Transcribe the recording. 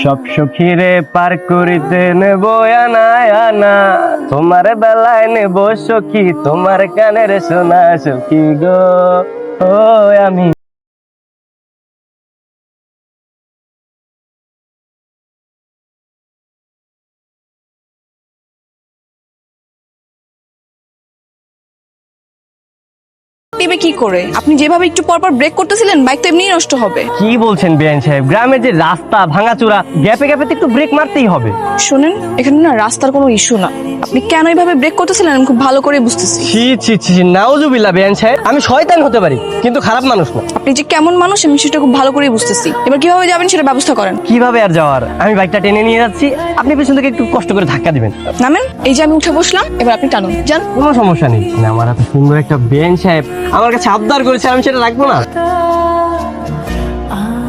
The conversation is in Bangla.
সব সখীরে পার করিতে নেব আনা আনা, তোমার বেলায় নেব সখী, তোমার কানের শোনা সখী গো। ও আমি দিবে কি করে? আপনি যেভাবে একটু পর পর ব্রেক করতেছিলেন, বাইক তো এমনিই নষ্ট হবে। কি বলছেন বেআইন সাহেব? গ্রামের যে রাস্তা ভাঙাচোরা, গ্যাপে গ্যাপে তো একটু ব্রেক মারতেই হবে। শুনেন, এখানে না রাস্তার কোনো ইস্যু না। আপনি কেন এইভাবে ব্রেক করতেছিলেন আমি খুব ভালো করে বুঝতেছি। ছি ছি ছি, নাউজুবিল্লাহ বেআইন সাহেব, আমি শয়তান হতে পারি কিন্তু খারাপ মানুষ না। আপনি যে কেমন মানুষ আমি সেটা খুব ভালো করে বুঝতেছি। এবার কিভাবে যাবেন সেটা ব্যবস্থা করেন। কিভাবে আর যাওয়ার, আমি বাইকটা টেনে নিয়ে যাচ্ছি, আপনি পেছন থেকে একটু কষ্ট করে ধাক্কা দিবেন। নামেন, এই যে আমি উঠে বসলাম, এবার আপনি টানুন, যান। কোনো সমস্যা নেই। না, আমার এত সুন্দর একটা বেআইন সাহেব আমার কাছে আবদার করেছে, আমি সেটা রাখবো না।